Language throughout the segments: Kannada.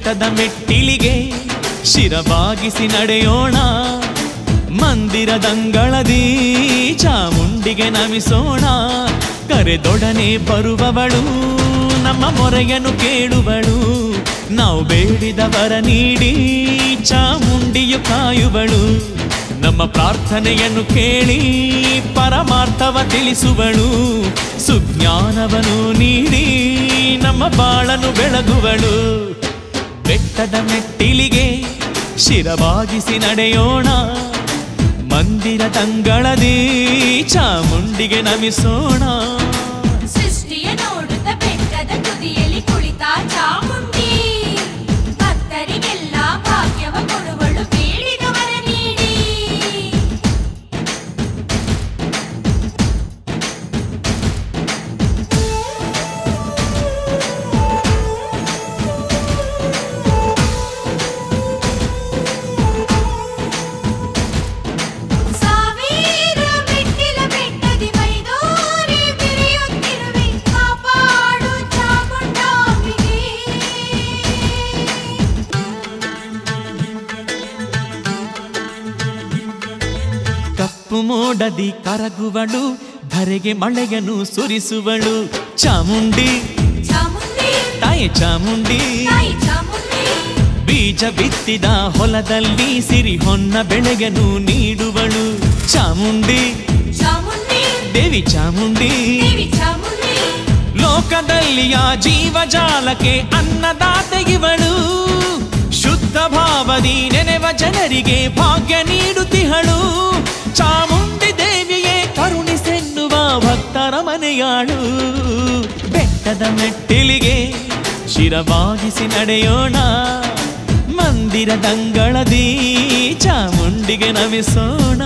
ಬೆಟ್ಟದ ಮೆಟ್ಟಿಲಿಗೆ ಶಿರಬಾಗಿಸಿ ನಡೆಯೋಣ, ಮಂದಿರದಂಗಳದಿ ಚಾಮುಂಡಿಗೆ ನಮಿಸೋಣ. ಕರೆದೊಡನೆ ಬರುವವಳು ನಮ್ಮ ಮೊರೆಯನ್ನು ಕೇಳುವಳು, ನಾವು ಬೇಡಿದವರ ನೀಡಿ ಚಾಮುಂಡಿಯು ಕಾಯುವಳು. ನಮ್ಮ ಪ್ರಾರ್ಥನೆಯನ್ನು ಕೇಳಿ ಪರಮಾರ್ಥವ ತಿಳಿಸುವಳು, ಸುಜ್ಞಾನವನ್ನು ನೀಡಿ ನಮ್ಮ ಬಾಳನ್ನು ಬೆಳಗುವಳು. ಬೆಟ್ಟದ ಮೆಟ್ಟಿಲಿಗೆ ಶಿರಬಾಗಿಸಿ ನಡೆಯೋಣ, ಮಂದಿರದಂಗಳದಿ ಚಾಮುಂಡಿಗೆ ನಮಿಸೋಣ. ಸೃಷ್ಟಿಯ ನೋಡುತ್ತ ಬೆಟ್ಟದ ತುದಿಯಲ್ಲಿ ಕುಳಿತ ಚಾಮುಂಡಿ, ಭಕ್ತರಿಗೆಲ್ಲ ಭಾಗ್ಯವ ಕೊಡುವಳು, ಬೇಡಿದವರ ನೀಡಿ. ಮೋಡದಿ ಕರಗುವಳು, ಧರೆಗೆ ಮಳೆಯನ್ನು ಸುರಿಸುವಳು. ಚಾಮುಂಡಿ ತಾಯಿ ಚಾಮುಂಡಿ, ಬೀಜ ಬಿತ್ತಿದ ಹೊಲದಲ್ಲಿ ಸಿರಿ ಹೊನ್ನ ಬೆಳೆಯನ್ನು ನೀಡುವಳು. ಚಾಮುಂಡಿ ದೇವಿ ಚಾಮುಂಡಿ, ಲೋಕದಲ್ಲಿಯ ಜೀವಜಾಲಕ್ಕೆ ಅನ್ನದಾತೆಗಿವಳು. ಶುದ್ಧ ಭಾವದಿ ನೆನೆವ ಜನರಿಗೆ ಭಾಗ್ಯ ನೀಡುತ್ತಿಹಳು. ಚಾಮುಂಡಿ ದೇವಿಯೇ ಕರುಣಿಸೆನ್ನುವ ಭಕ್ತರ ಮನೆಯಾಳು. ಬೆಟ್ಟದ ಮೆಟ್ಟಿಲಿಗೆ ಶಿರಬಾಗಿಸಿ ನಡೆಯೋಣ, ಮಂದಿರದಂಗಳದಿ ಚಾಮುಂಡಿಗೆ ನಮಿಸೋಣ.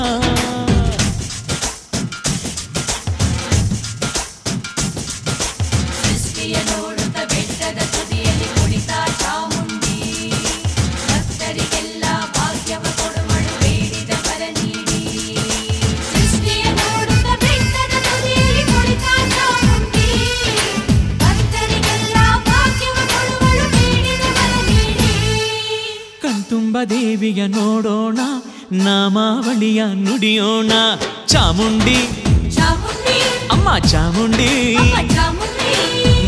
ದೇವಿಯ ನೋಡೋಣ, ನಾಮಾವಳಿಯ ನುಡಿಯೋಣ. ಚಾಮುಂಡಿ ಅಮ್ಮ ಚಾಮುಂಡಿ,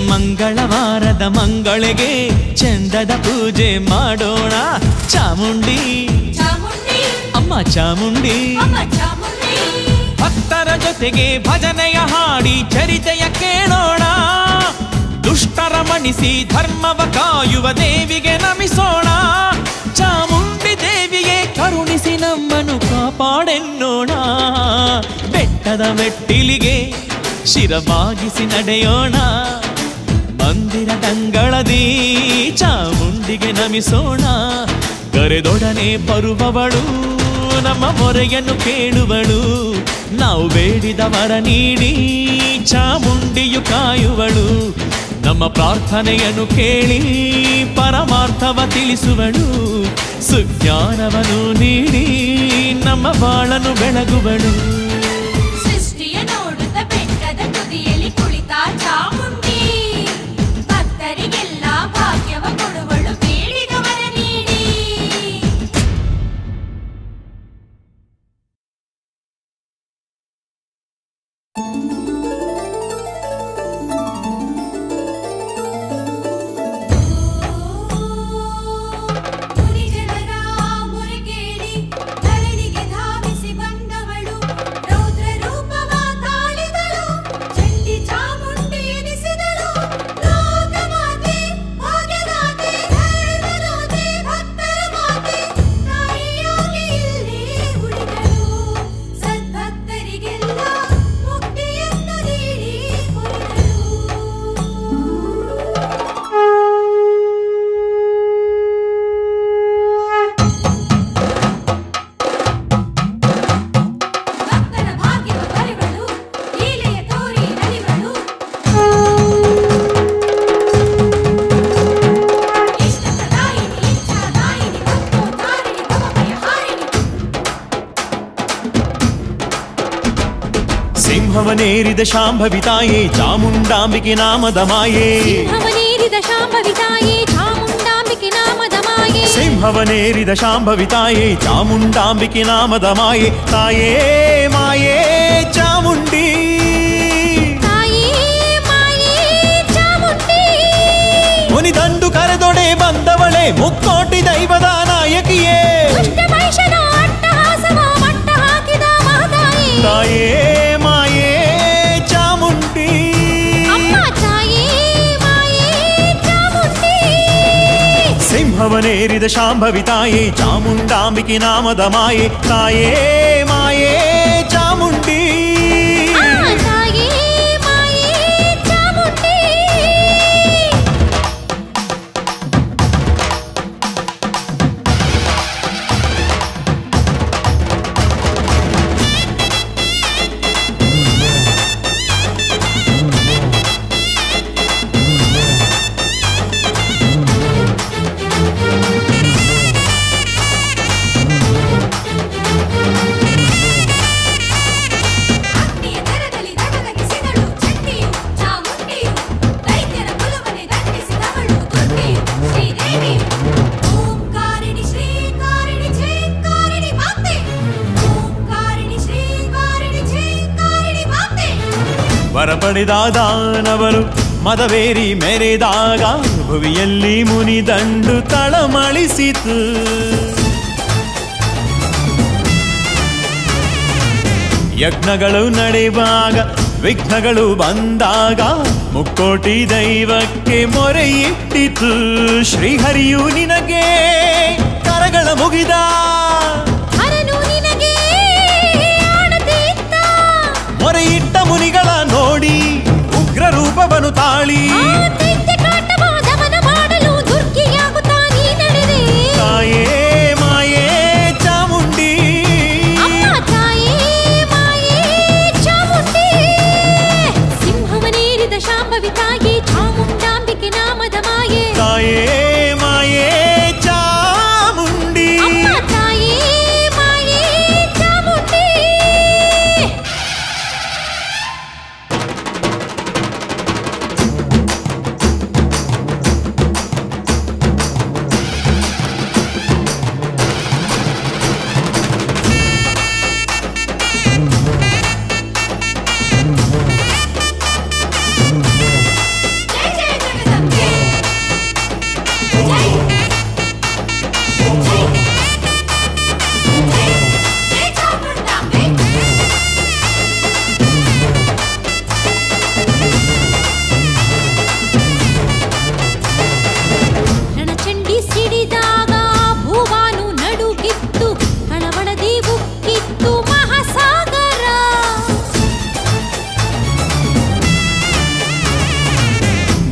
ಮಂಗಳವಾರದ ಮಂಗಳಿಗೆ ಚಂದದ ಪೂಜೆ ಮಾಡೋಣ. ಚಾಮುಂಡಿ ಅಮ್ಮ ಚಾಮುಂಡಿ, ಭಕ್ತರ ಜೊತೆಗೆ ಭಜನೆಯ ಹಾಡಿ ಚರಿತೆಯ ಕೇಳೋಣ. ದುಷ್ಟರ ಮಣಿಸಿ ಧರ್ಮವ ಕಾಯುವ ದೇವಿಗೆ ನಮಿಸೋಣ. ಚಾಮುಂಡಿ ದೇವಿಯೇ ಕರುಣಿಸಿ ನಮ್ಮನ್ನು ಕಾಪಾಡೆನ್ನೋಣ. ಬೆಟ್ಟದ ಮೆಟ್ಟಿಲಿಗೆ ಶಿರಬಾಗಿಸಿ ನಡೆಯೋಣ, ಮಂದಿರದಂಗಳದಿ ಚಾಮುಂಡಿಗೆ ನಮಿಸೋಣ. ಕರೆದೊಡನೆ ಬರುವವಳು ನಮ್ಮ ಮೊರೆಯನ್ನು ಕೇಳುವಳು, ನಾವು ಬೇಡಿದವರ ನೀಡಿ ಚಾಮುಂಡಿಯು ಕಾಯುವಳು. ನಮ್ಮ ಪ್ರಾರ್ಥನೆಯನ್ನು ಕೇಳಿ ಪರಮಾರ್ಥವ ತಿಳಿಸುವಳು, ಸುಜ್ಞಾನವನ್ನು ನೀಡಿ ನಮ್ಮ ಬಾಳನ್ನು ಬೆಳಗುವಳು. ಸೃಷ್ಟಿಯ ನೋಡುತ್ತ ಬೆಟ್ಟದ ತುದಿಯಲ್ಲಿ ಕುಳಿತ ಚಾಮುಂಡಿ, ಭಕ್ತರಿಗೆಲ್ಲ ಭಾಗ್ಯವ ಕೊಡುವಳು, ಬೇಡಿದವರ ನೀಡಿ. ಸಿಂಹವನೇರಿದ ಶಾಂಭವಿ ತಾಯೇ ಚಾಮುಂಡಾಂಬಿಕೆ ನಾಮದ ಮಾಯೇ, ಸಿಂಹವನೇರಿದ ಶಾಂಭವಿ ತಾಯೇ ಚಾಮುಂಡಾಂಬಿಕೆ ನಾಮ ನಾಮದ ಮಾಯೆ ಸಿಂಹವನೇರಿದ ಶಾಂಭವಿ ತಾಯೇ ಚಾಮುಂಡಾಂಬಿಕೆ ನಾಮದ ಮಾಯೆ ತಾಯೇ ಮಾಯೇ ಚಾಮುಂಡಿ ಮುನಿದಂಡು ಕರೆದೊಡೆ ಬಂದವಳೆ ಮುಕ್ಕೋಟಿ ದೈವದ ನಾಯಕಿಯೇ ತಾಯೇ ಮಾಯೇ ಚಾಮುಂಡಿ ಸಿಂಹವನೇರಿದ ಶಾಂಭವಿ ತಾಯೇ ಚಾಮುಂಡಾಂಬಿಕೆ ನಾಮದ ಮಾಯೆ ತಾಯೇ ಮಾಯೇ ಚಾಮುಂಡಿ ವರಪಡೆದ ದಾನವರು ಮದವೇರಿ ಮೆರೆದಾಗ ಭುವಿಯಲ್ಲಿ ಮುನಿದಂಡು ತಳಮಳಿಸಿತು ಯಜ್ಞಗಳು ನಡೆಯುವಾಗ ವಿಘ್ನಗಳು ಬಂದಾಗ ಮುಕ್ಕೋಟಿ ದೈವಕ್ಕೆ ಮೊರೆಯಿಟ್ಟಿತು ಶ್ರೀಹರಿಯು ನಿನಗೆ ಕರಗಳ ಮುಗಿದ ಮೊರೆಯಿಟ್ಟ ಮುನಿಗಳ ನೋಡಿ ಉಗ್ರ ರೂಪವನ್ನು ತಾಳಿ ತಾಯೇ ಮಾಯೇ ಚಾಮುಂಡಿ ಸಿಂಹವನೇರಿದ ಶಾಂಭವಿ ತಾಯಿ ಚಾಮುಂಡಾಂಬಿಕೆ ನಾಮದ ಮಾಯೆ ತಾಯೇ ಮಾಯೇ ಚಾಮುಂಡಿ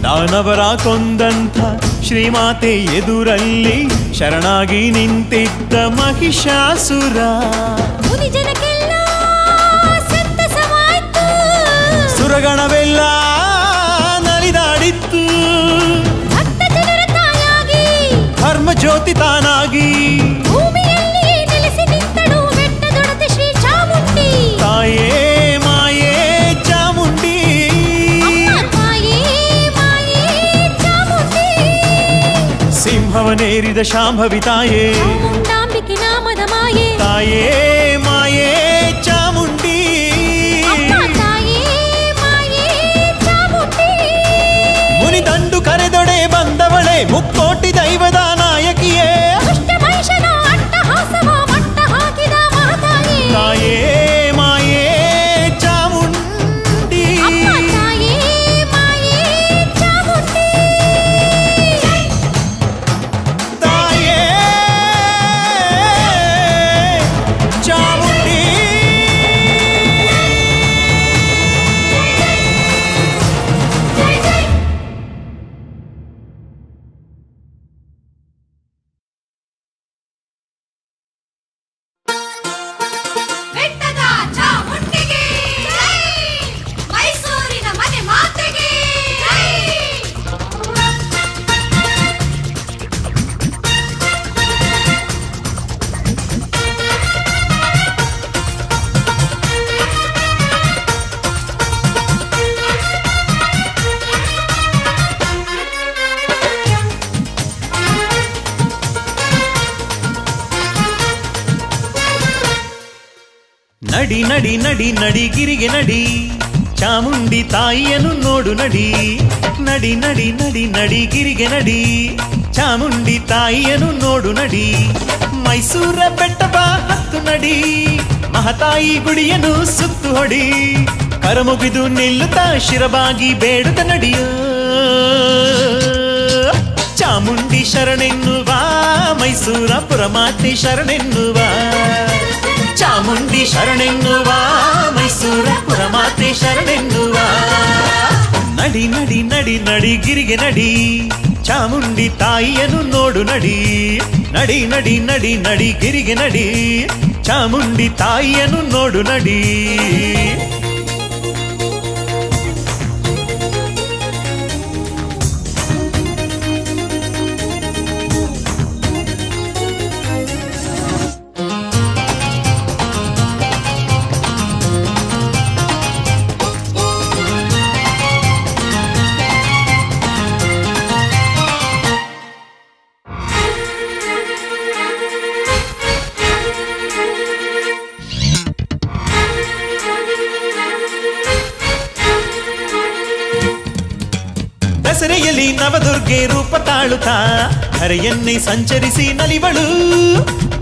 ದಾನವರ ಕೊಂದಂಥ ಶ್ರೀಮಾತೆ ಎದುರಲ್ಲಿ ಶರಣಾಗಿ ನಿಂತಿದ್ದ ಮಹಿಷಾಸುರ ಸುರಗಣವೆಲ್ಲ ನಲಿದಾಡಿತ್ತು ಧರ್ಮ ಜ್ಯೋತಿ ತಾನಾಗಿ ತಾಯೇ ಮಾಯೇ ಚಾಮುಂಡಿ ಸಿಂಹವನೇರಿದ ಶಾಂಭವಿ ತಾಯೇ ಚಾಮುಂಡಾಂಬಿಕೆ ನಾಮದ ಮಾಯೆ ತಾಯೇ ಮಾಯೇ ಚಾಮುಂಡಿ ಮುನಿದಂಡು ಕರೆದೊಡೆ ಬಂದವಳೆ ಮುಕ್ಕೋಟಿ ದೈವದ ನಾಯಕಿಯೇ ತಾಯೇ ನಡಿ ನಡಿ ನಡಿ ನಡಿ ಗಿರಿಗೆ ನಡಿ ಚಾಮುಂಡಿ ತಾಯಿಯನ್ನು ನೋಡು ನಡಿ ನಡಿ ನಡಿ ನಡಿ ನಡಿ ಗಿರಿಗೆ ನಡಿ ಚಾಮುಂಡಿ ತಾಯಿಯನ್ನು ನೋಡು ನಡಿ ಮೈಸೂರ ಬೆಟ್ಟವ ಹತ್ತು ನಡಿ ಮಹತಾಯಿ ಗುಡಿಯನ್ನು ಸುತ್ತು ಹೊಡಿ ಕರಮುಗಿದು ನಿಲ್ಲುತ್ತಾ ಶಿರಬಾಗಿ ಬೇಡುತ್ತ ನಡಿಯೋ ಚಾಮುಂಡಿ ಶರಣೆನ್ನುವ ಮೈಸೂರ ಪುರಮಾತೆ ಶರಣೆನ್ನುವ ಚಾಮುಂಡಿ ಶರಣೆನ್ನುವ ಮೈಸೂರ ಪುರಮಾತೆ ಶರಣೆನ್ನುವ ನಡಿ ನಡಿ ನಡಿ ನಡಿ ಗಿರಿಗೆ ನಡಿ ಚಾಮುಂಡಿ ತಾಯಿಯನ್ನು ನೋಡು ನಡಿ ನಡಿ ನಡಿ ನಡಿ ನಡಿ ಗಿರಿಗೆ ನಡಿ ಚಾಮುಂಡಿ ತಾಯಿಯನ್ನು ನೋಡು ನಡಿ ದಸರೆಯಲ್ಲಿ ನವದುರ್ಗೆ ರೂಪ ತಾಳುತ್ತಾ ಹರೆಯನ್ನೇ ಸಂಚರಿಸಿ ನಲಿವಳು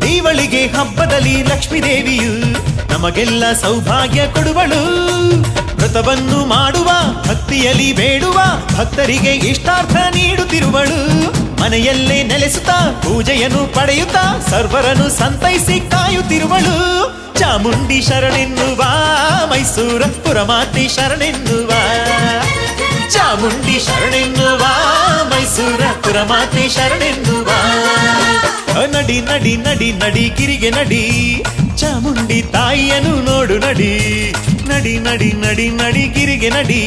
ದೀವಳಿಗೆ ಹಬ್ಬದಲ್ಲಿ ಲಕ್ಷ್ಮೀ ದೇವಿಯು ನಮಗೆಲ್ಲ ಸೌಭಾಗ್ಯ ಕೊಡುವಳು ವ್ರತವನ್ನು ಮಾಡುವ ಭಕ್ತಿಯಲ್ಲಿ ಬೇಡುವ ಭಕ್ತರಿಗೆ ಇಷ್ಟಾರ್ಥ ನೀಡುತ್ತಿರುವಳು ಮನೆಯಲ್ಲೇ ನೆಲೆಸುತ್ತಾ ಪೂಜೆಯನ್ನು ಪಡೆಯುತ್ತಾ ಸರ್ವರನ್ನು ಸಂತೈಸಿ ಕಾಯುತ್ತಿರುವಳು ಚಾಮುಂಡಿ ಶರಣೆನ್ನುವ ಮೈಸೂರ ಪುರಮಾತೆ ಶರಣೆನ್ನುವ ಚಾಮುಂಡಿ ಶರಣೆನ್ನುವ ಮೈಸೂರ ಪುರಮಾತೆ ಶರಣೆನ್ನುವ ನಡಿ ನಡಿ ನಡಿ ನಡಿ ಗಿರಿಗೆ ನಡಿ ಚಾಮುಂಡಿ ತಾಯಿಯನ್ನು ನೋಡು ನಡಿ ನಡಿ ನಡಿ ನಡಿ ನಡಿ ಗಿರಿಗೆ ನಡಿ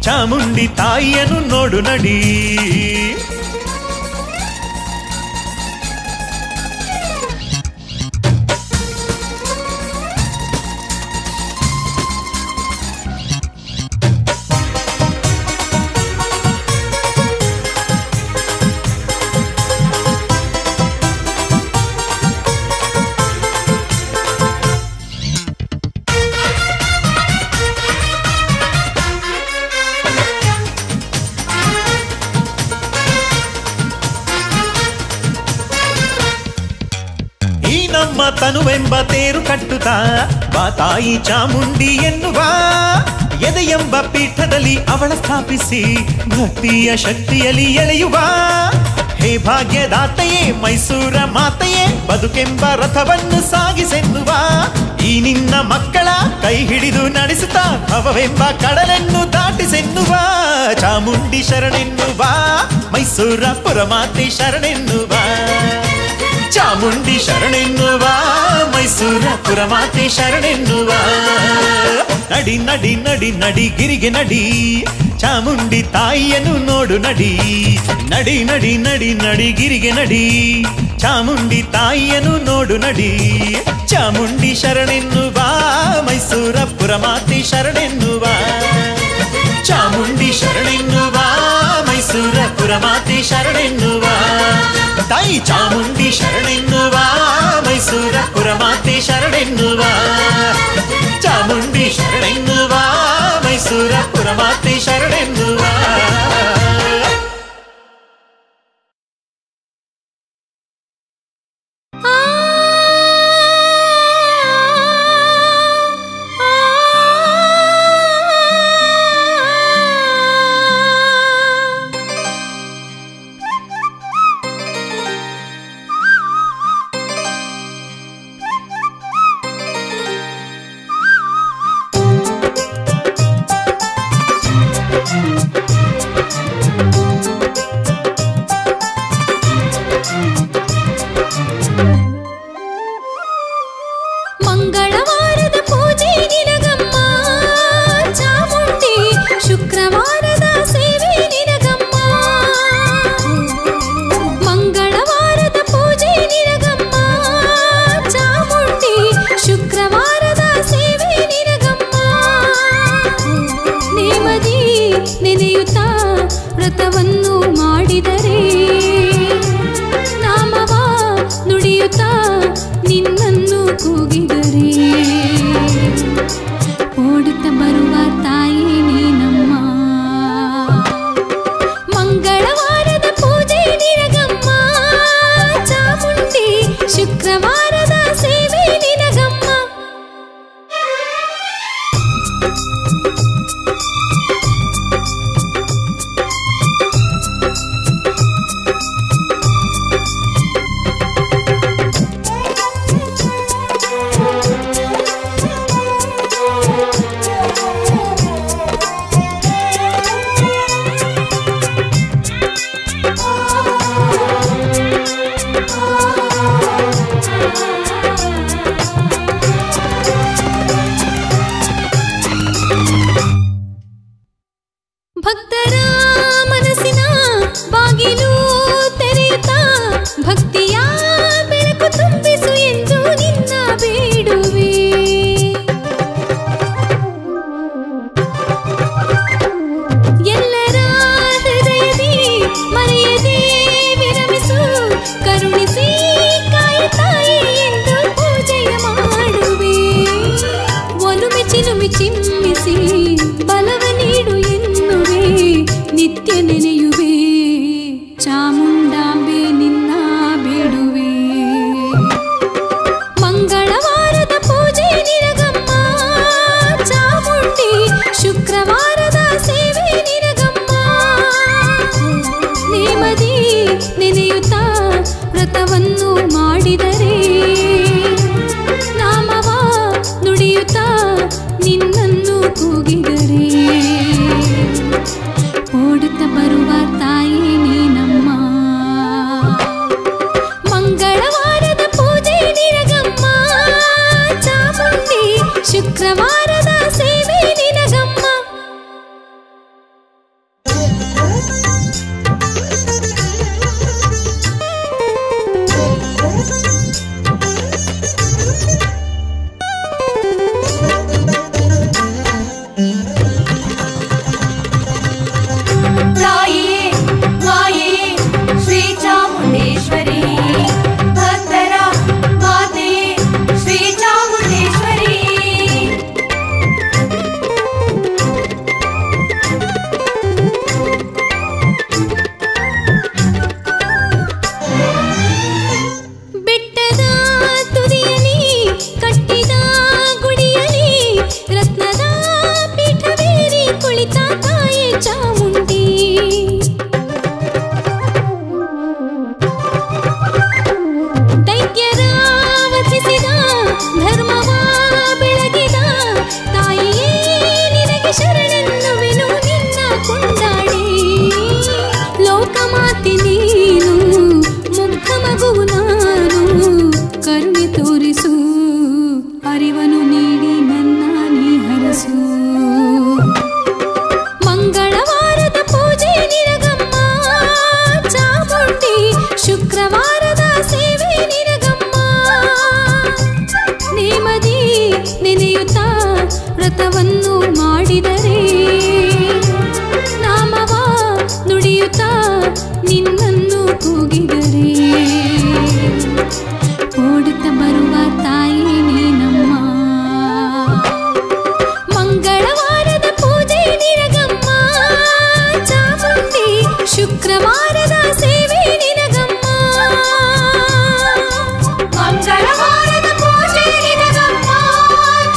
ಚಾಮುಂಡಿ ತಾಯಿಯನ್ನು ನೋಡು ನಡಿ ನಮ್ಮ ತನುವೆಂಬ ತೇರು ಕಟ್ಟುತ್ತಾ ಬಾ ತಾಯಿ ಚಾಮುಂಡಿ ಎನ್ನುವ ಎದೆಯೆಂಬ ಪೀಠದಲ್ಲಿ ಅವಳ ಸ್ಥಾಪಿಸಿ ಭಕ್ತಿಯ ಶಕ್ತಿಯಲ್ಲಿ ಎಳೆಯುವ ಹೇ ಭಾಗ್ಯದಾತೆಯೇ ಮೈಸೂರ ಮಾತೆಯೇ ಬದುಕೆಂಬ ರಥವನ್ನು ಸಾಗಿಸೆನ್ನುವ ಈ ನಿನ್ನ ಮಕ್ಕಳ ಕೈ ಹಿಡಿದು ನಡೆಸುತ್ತಾ ಭವವೆಂಬ ಕಡಲನ್ನು ದಾಟಿಸೆನ್ನುವ ಚಾಮುಂಡಿ ಶರಣೆನ್ನುವ ಮೈಸೂರ ಪುರಮಾತೆ ಶರಣೆನ್ನುವ ಚಾಮುಂಡಿ ಶರಣೆನ್ನುವ ಮೈಸೂರ ಪುರಮಾತೆ ಶರಣೆನ್ನುವ ನಡಿ ನಡಿ ನಡಿ ನಡಿ ಗಿರಿಗೆ ನಡಿ ಚಾಮುಂಡಿ ತಾಯಿಯನ್ನು ನೋಡು ನಡಿ ನಡಿ ನಡಿ ನಡಿ ನಡಿ ಗಿರಿಗೆ ನಡಿ ಚಾಮುಂಡಿ ತಾಯಿಯನ್ನು ನೋಡು ನಡಿ ಚಾಮುಂಡಿ ಶರಣೆನ್ನುವ ಮೈಸೂರ ಪುರಮಾತೆ ಶರಣೆನ್ನುವ ಚಾಮುಂಡಿ ಶರಣೆನ್ನುವ ಮೈಸೂರ ಪುರಮಾತೆ ಶರಣೆನ್ನುವ ತಾಯಿ ಚಾಮುಂಡಿ ಶರಣೆನ್ನುವ ಮೈಸೂರ ಪುರಮಾತೆ ಶರಣೆನ್ನುವ ಚಾಮುಂಡಿ ಶರಣೆನ್ನುವ ಮೈಸೂರ ಪುರಮಾತೆ ಶರಣೆನ್ನುವ ಮಂಗಳವಾರದ ಪೂಜೆ ನಿನಗಮ್ಮ ಚಾಮುಂಡಿ ಶುಕ್ರವಾರದ ಸೇವೆ ನಿನಗಮ್ಮ ಮಂಗಳವಾರದ ಪೂಜೆ ನಿನಗಮ್ಮ ಚಾಮುಂಡಿ ಶುಕ್ರವಾರದ ಸೇವೆ ನಿನಗಮ್ಮ ನೇಮದಿ ನೆನೆಯುತ್ತಾ ವ್ರತವನ್ನು ಮಾಡಿದರೆ ನಾಮವ ನುಡಿಯುತ್ತಾ ನಿನ್ನನ್ನು ಕೂಗಿದರೆ ನಿನ್ನನ್ನು ಕೂಗಿದರೆ ಓಡುತ್ತ ಬರುವ ತಾಯಿ ನೀನಮ್ಮ. ಮಂಗಳವಾರದ ಪೂಜೆ ನಿನಗಮ್ಮ ಚಾಮುಂಡಿ, ಶುಕ್ರವಾರದ ಸೇವೆ ನಿನಗಮ್ಮ. ಮಂಗಳವಾರದ ಪೂಜೆ ನಿನಗಮ್ಮ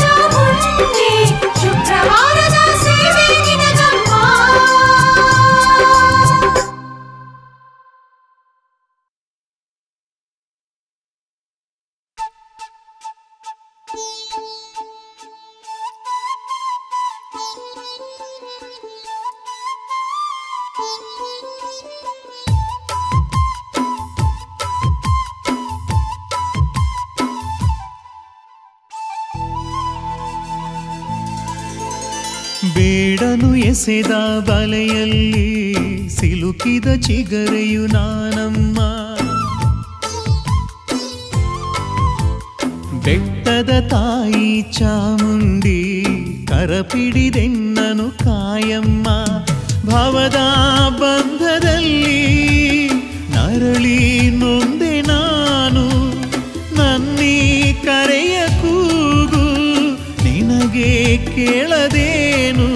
ಚಾಮುಂಡಿ, ಶುಕ್ರವಾರದ ಸೇವೆ ನಿನಗಮ್ಮ. ಬೇಡನು ಎಸೆದ ಬಲೆಯಲ್ಲಿ ಸಿಲುಕಿದ ಚಿಗರೆಯು ನಾನಮ್ಮ. ಬೆಟ್ಟದ ತಾಯಿ ಚಾಮುಂಡಿ, ಕರಪಿಡಿದೆನ್ನನು ಕಾಯಮ್ಮ. ಭವದ ಬಂಧದಲ್ಲಿ ನರಳಿ ನೊಂದೆ ನಾನು, ನನ್ನೀ ಕರೆಯ ಕೂಗು ನಿನಗೆ ಕೇಳದೇನು.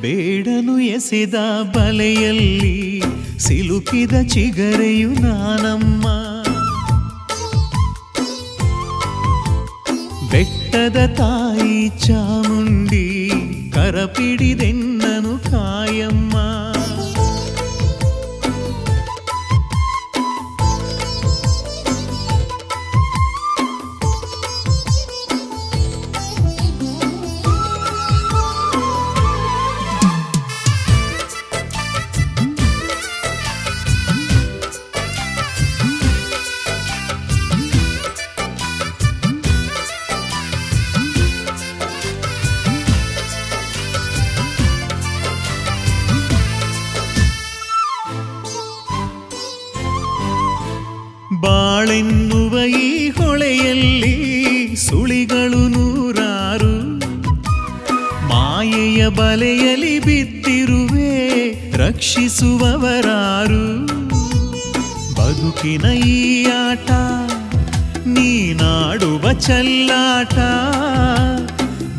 ಬೇಡನು ಎಸೆದ ಬಲೆಯಲ್ಲಿ ಸಿಲುಕಿದ ಚಿಗರೆಯು ನಾನಮ್ಮ. ಬೆಟ್ಟದ ತಾಯಿ ಚಾಮುಂಡಿ, ಕರಪಿಡಿದೆನ್ನನು ಕಾಯಮ್ಮ. ಬಾಳೆನ್ನುವ ಈ ಹೊಳೆಯಲ್ಲಿ ಸುಳಿಗಳು ನೂರಾರು, ಮಾಯೆಯ ಬಲೆಯಲ್ಲಿ ಬಿದ್ದಿರುವೆ ರಕ್ಷಿಸುವವರಾರು. ಬದುಕಿನ ಈ ಆಟ ನೀನಾಡುವ ಚಲ್ಲಾಟ,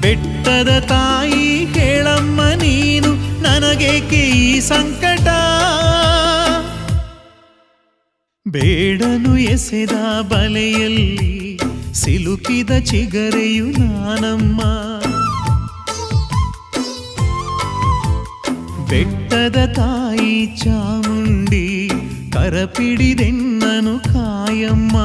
ಬೆಟ್ಟದ ತಾಯಿ ಹೇಳಮ್ಮ ನೀನು ನನಗೇಕೆ ಈ ಸಂಕಟ. ಬೇಡನು ಎಸೆದ ಬಲೆಯಲ್ಲಿ ಸಿಲುಕಿದ ಚಿಗರೆಯು ನಾನಮ್ಮ. ಬೆಟ್ಟದ ತಾಯಿ ಚಾಮುಂಡಿ, ಕರಪಿಡಿದೆನ್ನನು ಕಾಯಮ್ಮ.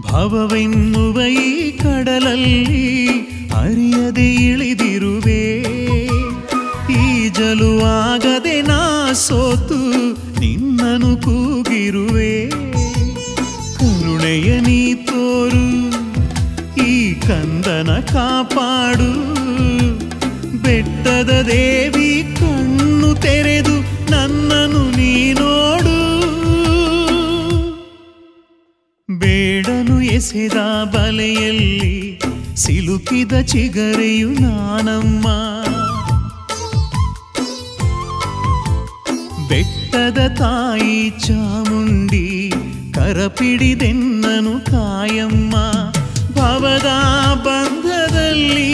ಭವವೆನ್ನುವ ಈ ಕಡಲಲ್ಲಿ ಅರಿಯದೆ ಇಳಿದಿರುವೆ, ಈಜಲು ಆಗದೆ ನಾ ಸೋತು ನಿನ್ನನು ಕೂಗಿರುವೆ. ಕರುಣೆಯ ನೀ ತೋರು, ಈ ಕಂದನ ಕಾಪಾಡು. ಬೆಟ್ಟದ ದೇವಿ ಕಣ್ಣು ತೆರೆದು ನನ್ನನು ನೀ ನೋಡು. ಬೇಡನು ಎಸೆದ ಬಲೆಯಲ್ಲಿ ಸಿಲುಕಿದ ಚಿಗರೆಯು ನಾನಮ್ಮ. ಬೆಟ್ಟದ ತಾಯಿ ಚಾಮುಂಡಿ, ಕರಪಿಡಿದೆನ್ನನು ಕಾಯಮ್ಮ. ಭವದ ಬಂಧದಲ್ಲಿ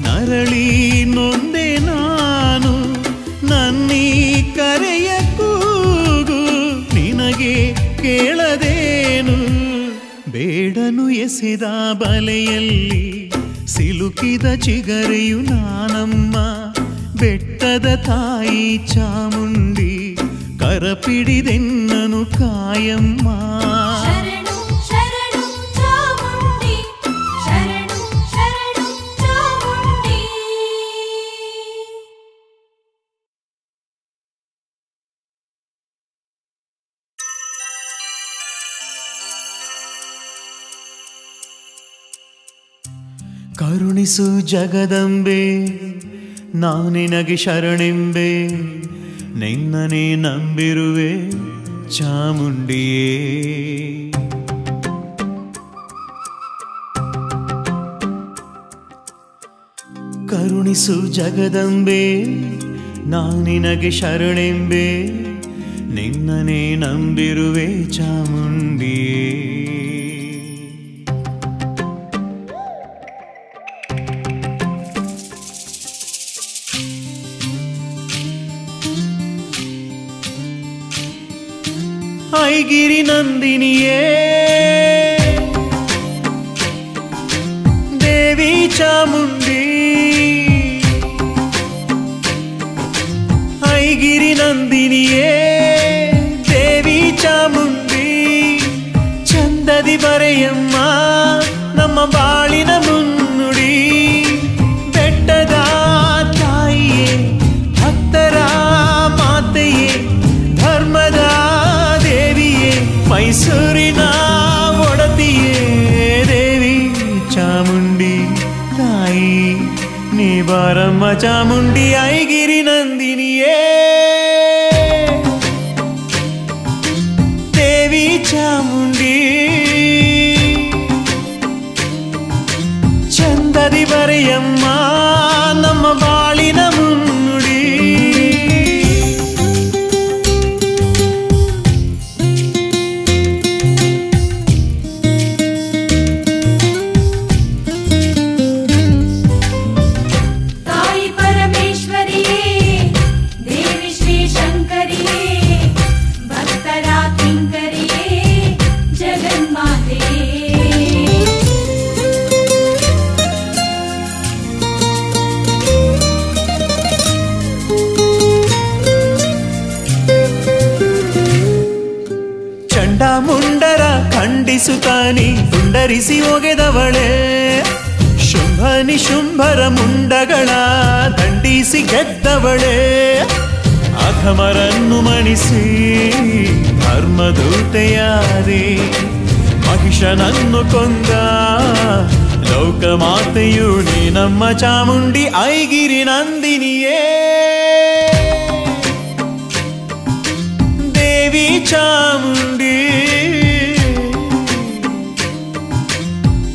ನರಳಿ ನೊಂದೆ ನಾನು, ನನ್ನೀ ಕರೆಯ ಕೂಗು ನಿನಗೆ ಕೇಳದೇನು. ಬೇಡನು ಎಸೆದ ಬಲೆಯಲ್ಲಿ ಸಿಲುಕಿದ ಚಿಗರೆಯು ನಾನಮ್ಮ. ಬೆಟ್ಟದ ತಾಯಿ ಚಾಮುಂಡಿ, ಕರಪಿಡಿದೆನ್ನನು ಕಾಯಮ್ಮ. ಶರಣು ಕರುಣಿಸು ಜಗದಂಬೆ ನಾನಿನಗೆ ಶರಣೆಂಬೆ ನಿನ್ನನೇ ನಂಬಿರುವೆ ಚಾಮುಂಡಿಯೇ ಕರುಣಿಸು ಜಗದಂಬೆ ನಾನಿನಗೆ ಶರಣೆಂಬೆ ನಿನ್ನನೇ ನಂಬಿರುವೆ ಚಾಮುಂಡಿಯೇ ಐಗಿರಿ ನಂದಿನಿಯೇ ದೇವಿ ಚಾಮುಂಡಿ ಐಗಿರಿ ನಂದಿನಿಯೇ ದೇವಿ ಚಾಮುಂಡಿ ಚಂದದಿ ಬರೆಯಮ್ಮ ನಮ್ಮ ಬಾಳಿನ ಮುನ್ನುಡಿ ಬೆಟ್ಟದ ತಾಯಿಯೇ ಭಕ್ತರ ಮಾತೆಯೇ ಧರ್ಮದ ಮೈಸೂರಿನ ಒಡತಿಯೇ ದೇವಿ ಚಾಮುಂಡಿ ತಾಯಿ ನೀ ಬಾರಮ್ಮ ಚಾಮುಂಡಿ ಐಗಿರಿ ನಂದಿನಿಯೇ ದೇವಿ ಚಾಮುಂಡಿ ಚಂದದಿ ಬರೆಯಮ್ಮ ನಮ್ಮ ಬಾಳಿನ ಮುನ್ನುಡಿ ಮುಂಡರ ಖಂಡಿಸುತ್ತಾನಿ ಪುಂಡರಿಸಿ ಒಗೆದವಳೆ ಶುಂಭ ನಿಶುಂಭರ ಮುಂಡಗಳ ದಂಡಿಸಿ ಗೆದ್ದವಳೆ ಅಧಮರನ್ನು ಮಣಿಸಿ ಧರ್ಮದೂತೆಯಾದೆ ಮಹಿಷನನ್ನು ಕೊಂದ ಲೋಕಮಾತೆಯು ನೀ ನಮ್ಮ ಚಾಮುಂಡಿ ಐಗಿರಿ ನಂದಿನಿಯೇ ದೇವಿ ಚಾಮುಂಡಿ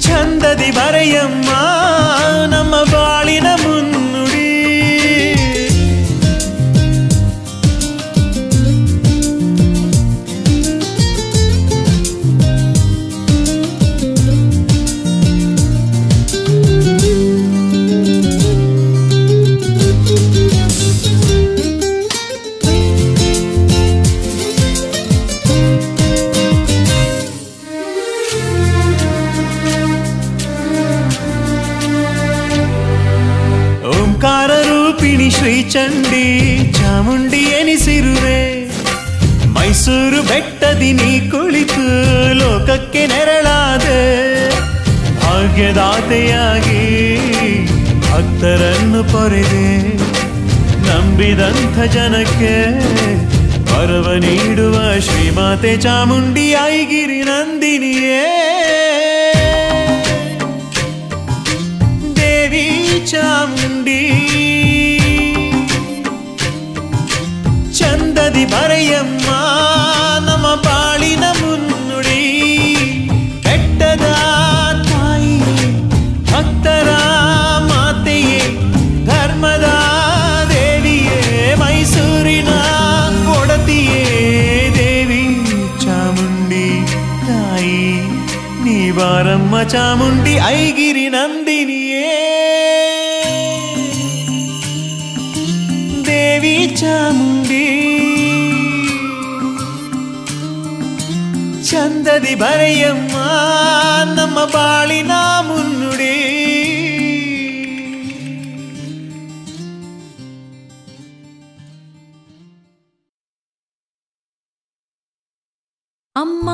ಚಂದದಿ ಬರೆಯಮ್ಮ ನಮ್ಮ ಬಾಳಿನ ಮುನ್ನುಡಿ ಓಂಕಾರ ರೂಪಿಣಿ ಶ್ರೀ ಚಂಡಿ ಚಾಮುಂಡಿ ಎನಿಸಿರುವೆ ಮೈಸೂರು ಬೆಟ್ಟದಿ ನೀ ಕುಳಿತು ಲೋಕಕ್ಕೆ ನೆರಳಾದೆ ಭಾಗ್ಯದಾತೆಯಾಗಿ ಭಕ್ತರನ್ನು ಪೊರೆದೆ ನಂಬಿದಂಥ ಜನಕ್ಕೆ ವರವ ನೀಡುವ ಶ್ರೀಮಾತೆ ಚಾಮುಂಡಿ ಐಗಿರಿ ನಂದಿನಿಯೇ ದೇವಿ ಚಾಮುಂಡಿ ಚಂದದಿ ಬರೆಯಮ್ಮ ನಮ್ಮ ಬಾಳಿನ ಮುನ್ನುಡಿ ಬೆಟ್ಟದ ತಾಯಿಯೇ ಭಕ್ತರ ಮಾತೆಯೇ ಧರ್ಮದ ದೇವಿಯೇ ಮೈಸೂರಿನ ಒಡತಿಯೇ ದೇವಿ ಚಾಮುಂಡಿ ತಾಯಿ ನೀ ಬಾರಮ್ಮ ಚಾಮುಂಡಿ ಐಗಿರಿ ನಂದಿನಿಯೇ ದೇವಿ ಚಾಮುಂಡಿ ಚಂದದಿ ಬರೆಯಮ್ಮ ನಮ್ಮ ಬಾಳಿನ ಮುನ್ನುಡಿ ಅಮ್ಮ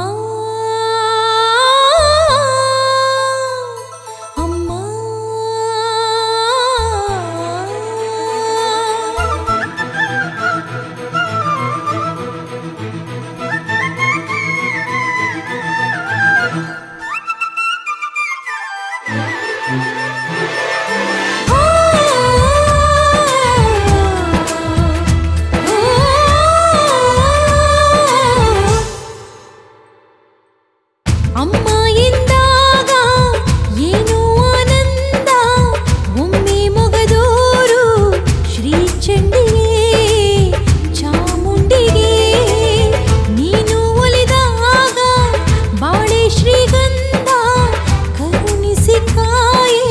ಅಮ್ಮ ಎಂದಾಗ ಏನೋ ಆನಂದ ಒಮ್ಮೆ ಮೊಗದೋರು ಶ್ರೀ ಚಂಡಿಗೆ ಚಾಮುಂಡಿಗೆ ನೀನು ಒಲಿದಾಗ ಬಾಳೆ ಶ್ರೀಗಂಧ ಕರುಣಿಸಿ ಕಾಯೆ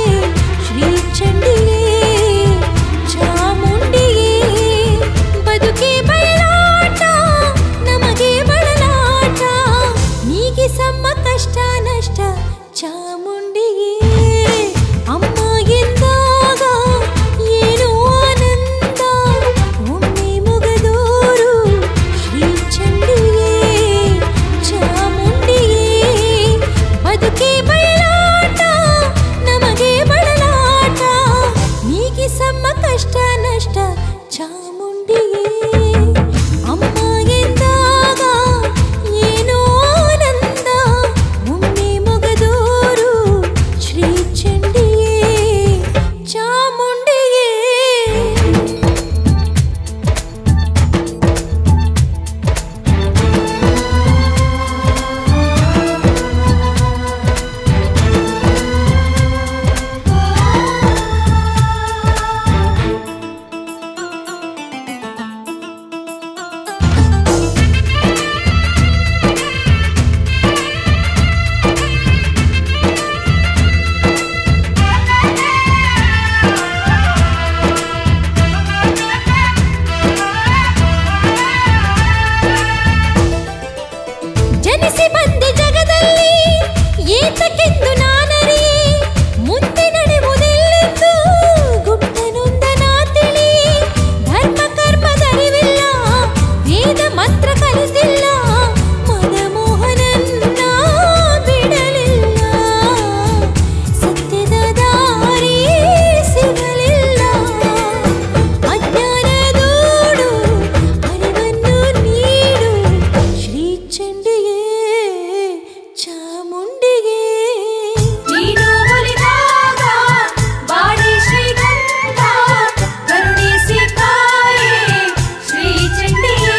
ಶ್ರೀ ಚಂಡಿಗೆ ಚಾಮುಂಡಿಗೆ ಬದುಕೆ ಬಯಲಾಟ ನಮಗೆ ಬಳಲಾಟ ನೀಗಿಸಮ್ಮ ಕಷ್ಟ ನಷ್ಟ ಚಾಮುಂಡಿಗೆ ಅಮ್ಮ ಎಂದಾಗ ಏನೋ ಆನಂದ ಒಮ್ಮೆ ಮುಗದೋರು ಶ್ರೀ ಚಂಡಿಗೆ ಚಾಮುಂಡಿಗೆ ಬದುಕೆ ಬಯಲಾಟ ನಮಗೆ ಬಳಲಾಟ ನೀಗಿಸಮ್ಮ ಕಷ್ಟ ನಷ್ಟ ಚಾಮುಂಡಿಗೆ ಅಮ್ಮ ಎಂದಾಗ ಏನೋ ಆನಂದ ಒಮ್ಮೆ ಮೊಗದೋರು ಶ್ರೀ ಚಂಡಿಗೆ ಚಾಮುಂಡಿಗೆ ಜನಿಸಿ ಬಂದೆ ಜಗದಲ್ಲಿ ಏತಕ್ಕೆಂದು ನಾನರಿಯೇ ಮುಂದೆ ನಡೆಯುವುದೆಲ್ಲೆಂದು ಗುಪ್ತನೊಂದ ನಾ ತಿಳಿ ಧರ್ಮ ಕರ್ಮದರಿವಿಲ್ಲ ವೇದ ಮಂತ್ರ ಕಲಿತಿಲ್ಲ ಮದಮೋಹನನ್ನ ಬಿಡಲಿಲ್ಲ ಸತ್ಯದ ದಾರಿ ಸಿಗಲಿಲ್ಲ ಅಜ್ಞಾನ ದೂಡು ಅರಿವನ್ನು ನೀಡು ಶ್ರೀ ಚಂಡಿಗೆ ಚಾಮುಂಡಿಗೆ ನೀನು ಒಲಿದಾಗ ಬಾಡಿ ಶ್ರೀಗಂಧ ಕರುಣಿಸಿ ಕಾಯೆ ಶ್ರೀ ಚಂಡಿಗೆ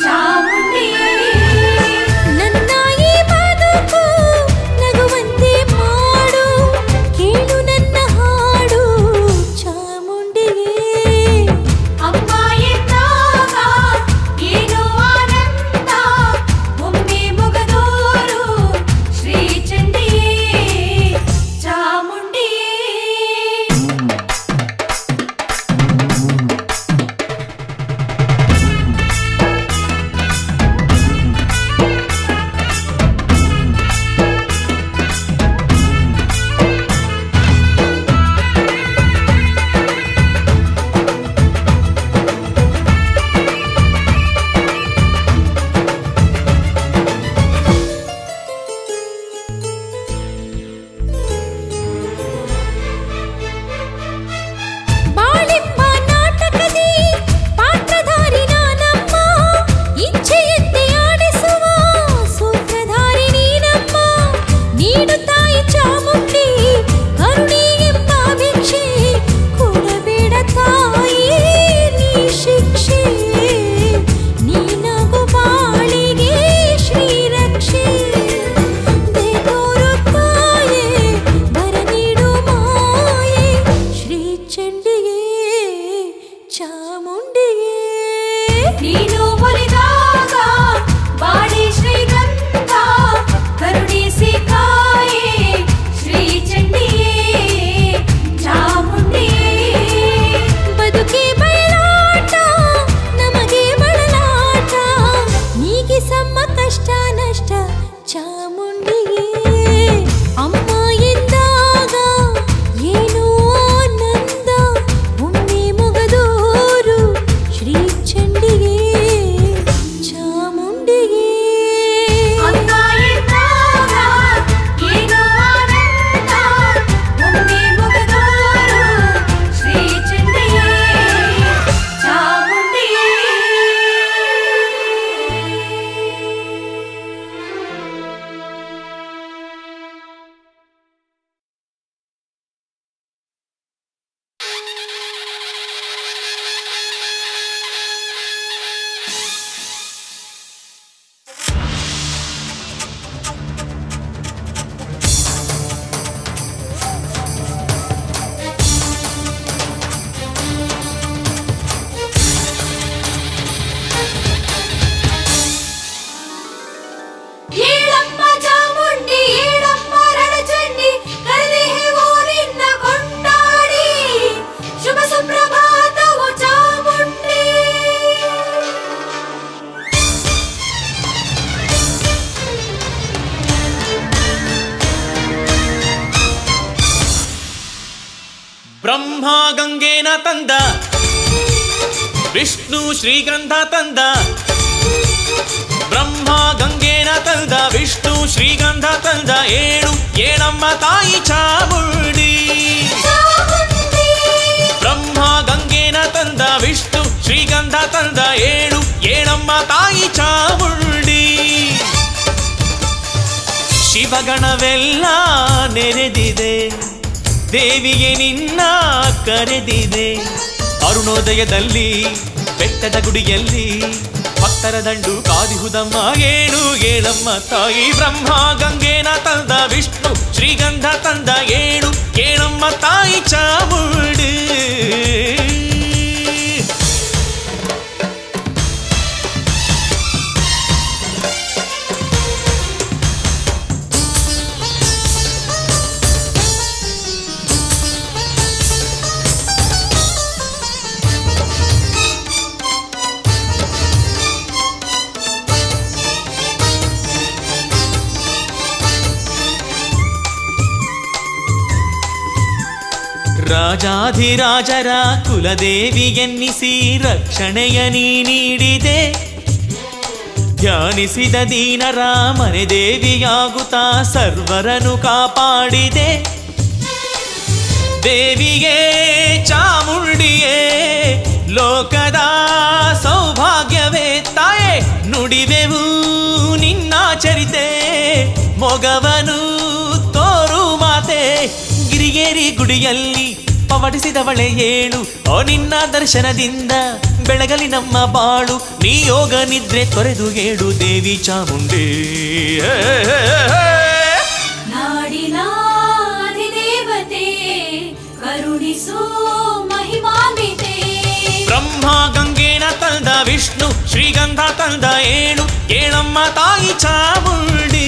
ಚಾಮುಂಡಿಗೆ ನನ್ನ ಈ ಬದುಕು ನಗುವಂತೆ ಮಾಡು ಕೇಳು ನನ್ನ ಹಾಡು ಚಾಮುಂಡಿಗೆ ಅಮ್ಮ ಎಂದಾಗ ಏನೋ ಆನಂದ ಒಮ್ಮೆ ಮೊಗದೋರು ಶ್ರೀ ಚಂಡಿಗೆ ಚಾಮುಂಡಿಗೆ ಬಾಳೆಂಬ ನಾಟಕದಿ ಪಾತ್ರಧಾರಿ ನಾನಮ್ಮ ಇಚ್ಛೆಯಂತೆ ಆಡಿಸುವ ಸೂತ್ರಧಾರಿ ನೀನಮ್ಮ ನೀಡು ತಾಯಿ ಚಾಮುಂಡಿ ಕರುಣೆ ಎಂಬ ಭಿಕ್ಷೆ ಕೊಡಬೇಡ ತಾಯಿ ನೀ ಶಿಕ್ಷೆ ನೀನಾಗು ಬಾಳಿಗೆ ಶ್ರೀ ರಕ್ಷೆ ದೇವರು ತಾಯೇ ಬರ ನೀಡು ಮಾಯೆ ಶ್ರೀ ಚಂಡಿಗೆ ಚಾಮುಂಡಿಗೆ ನೀನು ಒಲಿದಾಗ ಬಾಡಿ ಶ್ರೀಗಂಧ ಕರುಣಿಸಿ ಕಾಯೆ ಶ್ರೀ ಚಂಡಿಗೆ ಚಾಮುಂಡಿಗೆ ಬದುಕೆ ಬಯಲಾಟ ನಮಗೆ ಬಳಲಾಟ ನೀಗಿಸಮ್ಮ ಕಷ್ಟ ನಷ್ಟ ಚಾಮುಂಡಿಗೆ ಅಮ್ಮ ಎಂದಾಗ ಏನೋ ಆನಂದ ಒಮ್ಮೆ ಮೊಗದೋರು ಶ್ರೀ ಚಂಡಿಗೆ ಚಾಮುಂಡಿಗೆ ಅಮ್ಮ ಎಂದಾಗ ಏನೋ ಆನಂದ ಒಮ್ಮೆ ಮೊಗದೋರು ಶ್ರೀ ಚಂಡಿಗೆ ಚಾಮುಂಡಿಗೆ ಬ್ರಹ್ಮ ಗಂಗೆನ ತಂದ, ವಿಷ್ಣು ಶ್ರೀಗಂಧ ತಂದ. ಬ್ರಹ್ಮ ಗಂಗೆನ ತಂದ, ವಿಷ್ಣು ಶ್ರೀಗಂಧ ತಂದ. ಏಳಮ್ಮ ತಾಯಿ ಚಾಮುಂಡಿ. ಬ್ರಹ್ಮ ಗಂಗೆನ ತಂದ, ವಿಷ್ಣು ಶ್ರೀಗಂಧ ತಂದ. ಏಳಮ್ಮ ತಾಯಿ ಚಾಮುಂಡಿ. ಶಿವಗಣವೆಲ್ಲ ನೆರೆದಿದೆ, ದೇವಿಗೆ ನಿನ್ನ ಕರೆದಿದೆ. ಅರುಣೋದಯದಲ್ಲಿ ಬೆಟ್ಟದ ಗುಡಿಯಲ್ಲಿ ಭಕ್ತರ ದಂಡು ಕಾದಿಹುದಮ್ಮ. ಏಳಮ್ಮ ತಾಯಿ. ಬ್ರಹ್ಮ ಗಂಗೆನ ತಂದ, ವಿಷ್ಣು ಶ್ರೀಗಂಧ ತಂದ. ಏಳಮ್ಮ ತಾಯಿ ಚಾಮುಂಡಿ. ರಾಜಾಧಿರಾಜರ ಕುಲದೇವಿಯನ್ನಿಸಿ ರಕ್ಷಣೆಯ ನೀ ನೀಡಿದೆ. ಧ್ಯಾನಿಸಿದ ದೀನರ ಮನೆ ದೇವಿಯಾಗುತ್ತಾ ಸರ್ವರನ್ನು ಕಾಪಾಡಿದೆ. ದೇವಿಯೇ ಚಾಮುಂಡಿಯೇ ಲೋಕದ ಸೌಭಾಗ್ಯವೇ ತಾಯೇ. ನುಡಿವೆವು ನಿನ್ನ ಚರಿತೆ, ಮೊಗವನು ತೋರು ಮಾತೆ. ಗಿರಿಗೇರಿ ಗುಡಿಯಲ್ಲಿ ಪವಡಿಸಿದವಳೆ ಏಳು. ಓ ನಿನ್ನ ದರ್ಶನದಿಂದ ಬೆಳಗಲಿ ನಮ್ಮ ಬಾಳು. ನೀ ಯೋಗ ನಿದ್ರೆ ತೊರೆದು ಏಳು ದೇವಿ ಚಾಮುಂಡಿ. ನಾಡಿನ ಅಧಿದೇವತೆ ಕರುಣಿಸೋ ಮಹಿಮಾನ್ವಿತೆ. ಬ್ರಹ್ಮ ಗಂಗೆನ ತಂದ, ವಿಷ್ಣು ಶ್ರೀಗಂಧ ತಂದ. ಏಳಮ್ಮ ತಾಯಿ ಚಾಮುಂಡಿ.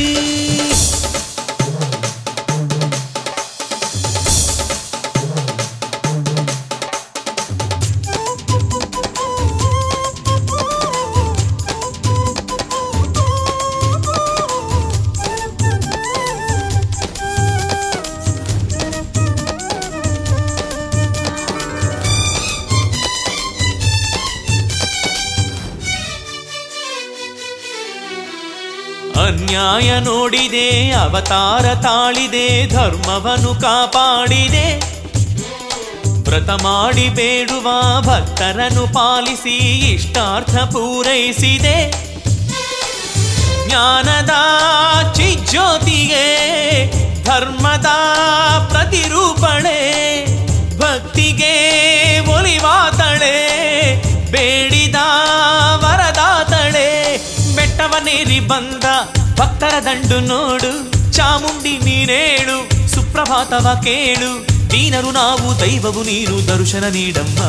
ಅನ್ಯಾಯ ನೋಡಿದೆ, ಅವತಾರ ತಾಳಿದೆ, ಧರ್ಮವನ್ನು ಕಾಪಾಡಿದೆ. ವ್ರತ ಮಾಡಿ ಬೇಡುವ ಭಕ್ತರನ್ನು ಪಾಲಿಸಿ ಇಷ್ಟಾರ್ಥ ಪೂರೈಸಿದೆ. ಜ್ಞಾನದ ಚಿಜ್ಯೋತಿಗೆ ಧರ್ಮದ ಪ್ರತಿರೂಪಣೆ. ಭಕ್ತಿಗೆ ಒಲಿವಾತಳೆ, ಬೇಡಿದ ವರದಾತಳೆ. ಬೆಟ್ಟವನೇರಿ ಬಂದ ಭಕ್ತರ ದಂಡು ನೋಡು, ಚಾಮುಂಡಿ ನೀನೇಳು. ಸುಪ್ರಭಾತವ ಕೇಳು, ದೀನರು ನಾವು ದೈವವು ನೀನು. ದರ್ಶನ ನೀಡಮ್ಮ.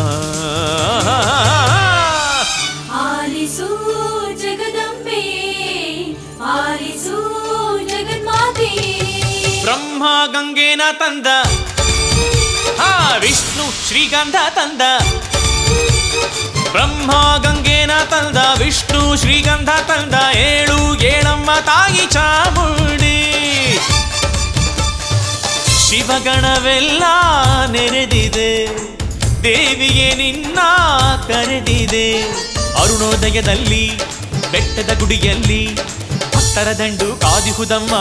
ಆಲಿಸು ಜಗದಂಬೆ, ಆಲಿಸು ಜಗನ್ಮಾತೆ. ಬ್ರಹ್ಮ ಗಂಗೆನ ತಂದ, ವಿಷ್ಣು ಶ್ರೀಗಂಧ ತಂದ. ಬ್ರಹ್ಮ ಗಂಗೆನ ತಂದ, ವಿಷ್ಣು ಶ್ರೀಗಂಧ ತಂದ. ಏಳಮ್ಮ ತಾಯಿ ಚಾಮುಂಡಿ. ಶಿವಗಣವೆಲ್ಲ ನೆರೆದಿದೆ, ದೇವಿಗೆ ನಿನ್ನ ಕರೆದಿದೆ. ಅರುಣೋದಯದಲ್ಲಿ ಬೆಟ್ಟದ ಗುಡಿಯಲ್ಲಿ ಭಕ್ತರ ದಂಡು ಕಾದಿಹುದಮ್ಮ.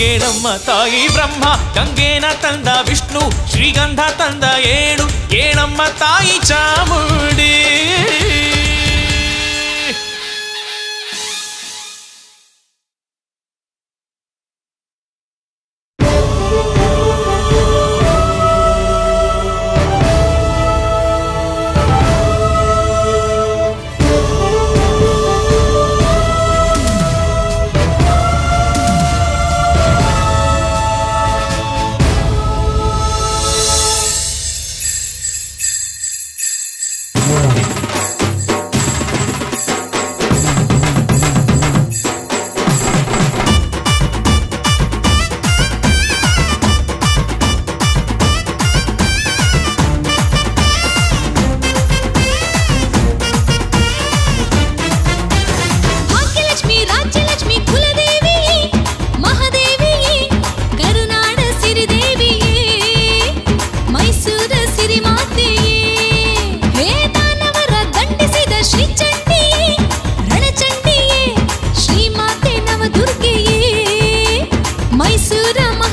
ಏಳಮ್ಮ ತಾಯಿ. ಬ್ರಹ್ಮ ಗಂಗೆನ ತಂದ, ವಿಷ್ಣು ಶ್ರೀಗಂಧ ತಂದ. ಏಳಮ್ಮ ತಾಯಿ ಚಾಮುಂಡಿ.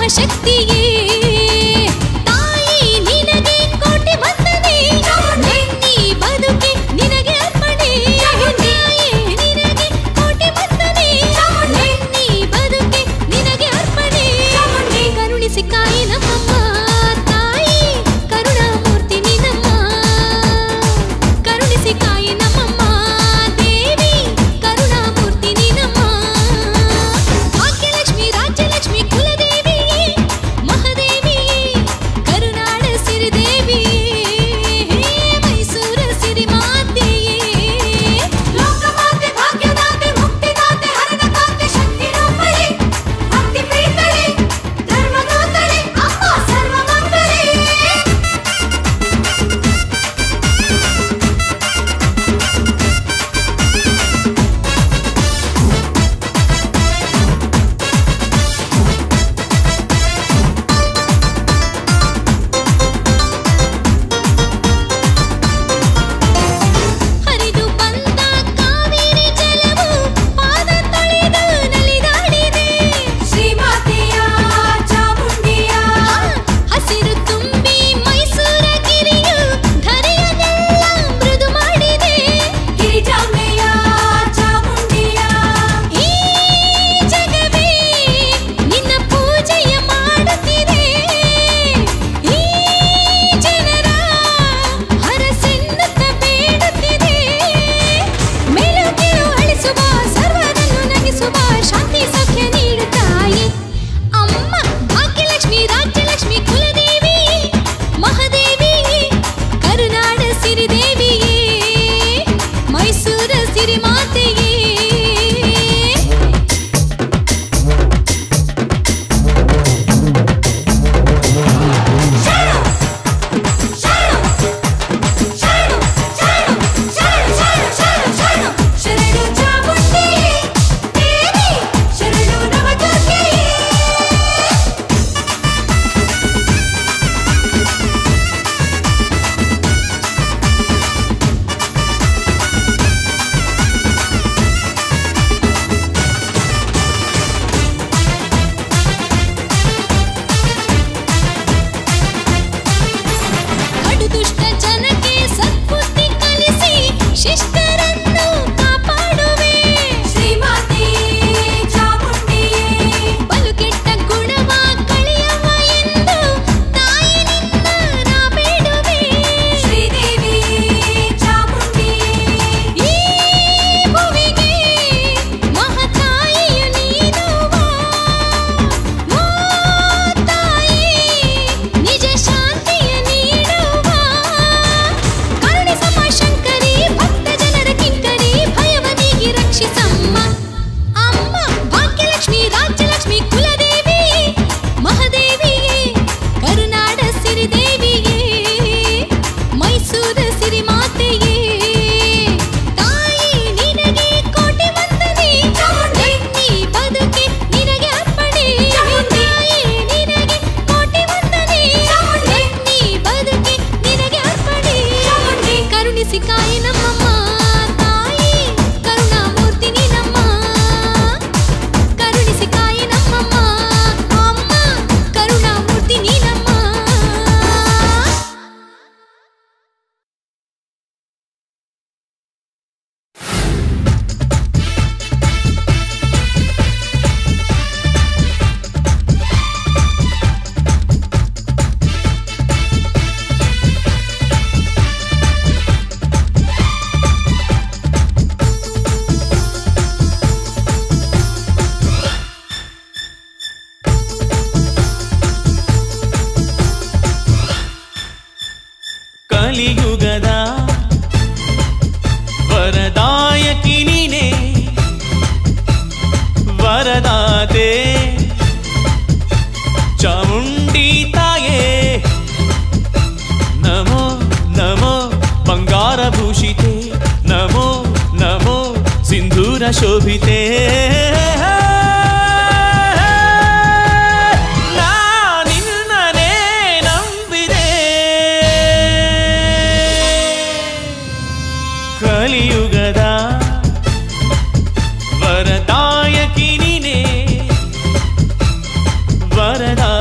ಮಹಾಶಕ್ತಿಯೇ ತಾಯಿ ನಿನಗೆ ಕೋಟಿ ವಂದನೆ ನನ್ನಿ ಬದುಕೆ ನಿನಗೆ ಅರ್ಪಣೆ ತಾಯಿ ನಿನಗೆ ಕೋಟಿ ವಂದನೆ ನನ್ನಿ ಬದುಕೆ ನಿನಗೆ ಅರ್ಪಣೆ ಕರುಣಿಸಿ ಕಾಯಿ ನಮ್ಮಮ್ಮ ತಾಯಿ ಕರುಣಾಮೂರ್ತಿ ನಿನ್ನಮ್ಮ ಕರುಣಿಸಿ ಕಾಯಿ ನಮ್ಮಮ್ಮ ದೇವಿ ಕರುಣಾಮೂರ್ತಿ ನಿನ್ನಮ್ಮ ಭಾಗ್ಯಲಕ್ಷ್ಮಿ ರಾಜ್ಯಲಕ್ಷ್ಮಿ ಕುಲದೇವಿ ಮಹಾದೇವಿ ಕರುನಾಡ ಸಿರಿದೇವಿ ಮೈಸೂರ ಸಿರಿಮಾತೆಯೇ ಲೋಕಮಾತೆ ಭಾಗ್ಯದಾತೆ ಮುಕ್ತಿದಾತೆ ಹರದಕಾಂತೆ ಶಕ್ತಿ ರೂಪಯೇ ಭಕ್ತಿ ಪ್ರೀತಳೆ ಧರ್ಮದೂತಳೆ ಅಮ್ಮ ಸರ್ವಮಂಗಲೇ ಹರಿದು ಬಂದ ಕಾವೇರಿ ಜಲವು ಪಾದ ತೊಳೆದು ನಲಿದಾಡಿದೆ ಶ್ರೀಮಾತೆಯ ಚಾಮುಂಡಿಯ ಹಸಿರು ತುಂಬಿ ಮೈಸೂರ ಗಿರಿಯು ಧರೆಯನ್ನೆಲ್ಲ ಮೃದು ಮಾಡಿದೆ ಗಿರಿಜಾಂಬೆಯ ಚಾಮುಂಡಿಯ ಈ ಜಗವೇ ನಿನ್ನ ಪೂಜೆಯ ಮಾಡುತ್ತಿದೆ ಈ ಜನರ ಹರಸೆನ್ನುತ್ತ ಬೇಡುತ್ತಿದೆ ಮೆಲುಕಿರು ಅಳಿಸುವ ಸರ್ವರನ್ನು ನಗಿಸುವ ಶಾಂತಿ ಸೌಖ್ಯ ನೀಡು ತಾಯಿ ಅಮ್ಮ ಭಾಗ್ಯಲಕ್ಷ್ಮಿ ರಾಜ್ಯಲಕ್ಷ್ಮಿ ಕುಲದೇವಿ ಮಹಾದೇವಿ ಕರುನಾಡ ಸಿರಿದೇವಿಯೇ ಮೈಸೂರ ಸಿರಿಮಾತೆಯೇ ಶರಣು ಚಾಮುಂಡಿಯೇ ದೇವಿ ಶರಣು ನವದುರ್ಗೆಯೇ ಕಡು ದುಷ್ಟ ಜನಕ್ಕೆ ಸದ್ಬುದ್ಧಿ ಕಲಿಸಿ ಶಿಷ್ಟರನ್ನು ಕಾಪಾಡುವೆ ಶ್ರೀಮಾತೆಯೇ ಚಾಮುಂಡಿಯೇ ಬಲು ಕೆಟ್ಟ ಗುಣವ ಕಳೆಯವ ಎಂದು ತಾಯಿ ನಿನ್ನ ನಾ ಬೇಡುವೆ ಶ್ರೀದೇವಿ ಚಾಮುಂಡಿಯೇ ಈ ಭುವಿಗೆ ಮಹಾತಾಯಿಯು ನೀನುವ ಓ ತಾಯಿ ನಿಜ ಶಾಂತಿಯ ನೀಡುವ ಕರುಣಿಸಮ್ಮ ಶಂಕರಿ ಭಕ್ತ ಜನರ ಕಿಂಕರಿ ಭಯವ ನೀಗಿ ರಕ್ಷಿಸಮ್ಮ ಅಮ್ಮ ಭಾಗ್ಯಲಕ್ಷ್ಮಿ ರಾಜ್ಯಲಕ್ಷ್ಮಿ ಕುಲದೇವಿ ಮಹಾದೇವಿಯೇ ಕರುನಾಡ ಸಿರಿದೇವಿಯೇ ಮೈಸೂರ ಸಿರಿಮಾತೆಯೇ ತಾಯಿ ನಿನಗೆ ಕೋಟಿ ವಂದನೆ ನನ್ನಿ ಬದುಕೆ ನಿನಗೆ ಅರ್ಪಣೆ ತಾಯಿ ನಿನಗೆ ಕೋಟಿ ವಂದನೆ ನನ್ನಿ ಬದುಕೆ ನಿನಗೆ ಅರ್ಪಣೆ ಕರುಣಿಸಿ ಕಾಯಿ ನಮ್ಮಮ್ಮ ತಾಯಿ ಕರುಣಾಮೂರ್ತಿ ನಿನ್ನಮ್ಮ ಕರುಣಿಸಿ ಕಾಯಿ ನಮ್ಮಮ್ಮ ಅಮ್ಮ ಕರುಣಾಮೂರ್ತಿ ನೀನಮ್ಮ ಕಲಿಯುಗದ ವರದಾಯಕಿ ನೀನೇ ವರದಾತೆ ಚಾಮುಂಡಿ ತಾಯೇ ನಮೋ ನಮೋ ಬಂಗಾರ ಭೂಷಿತೆ ನಮೋ ನಮೋ ಸಿಂಧೂರ ಶೋಭಿತೆ ಕಲಿಯುಗದ ವರದಾಯಕಿ ನೀನೇ ವರದಾ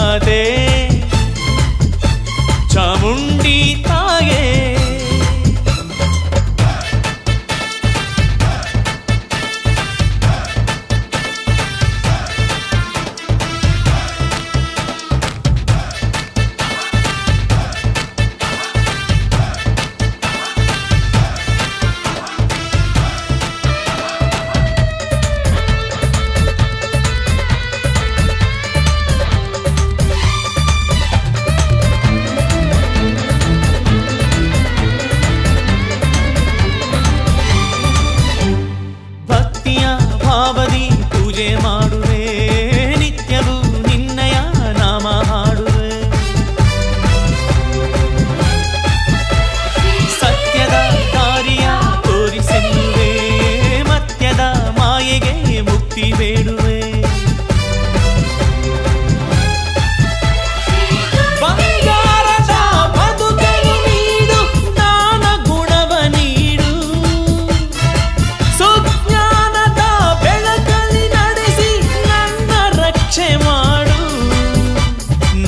ರಕ್ಷೆ ಮಾಡು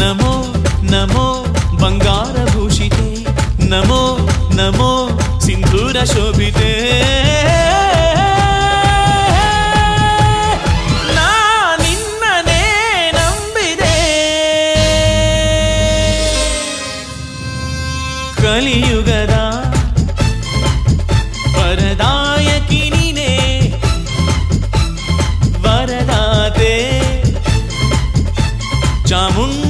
ನಮೋ ನಮೋ ಬಂಗಾರ ಭೂಷಿತೆ ನಮೋ ನಮೋ ಸಿಂಧೂರ ಶೋಭಿತೆ ನಾ ನಿನ್ನನೇ ನಂಬಿದೆ ಕಲಿಯುಗದ ವರದಾಯಕಿ ನೀನೇ ವರದಾತೆ ಚಾಮುಂಡಿ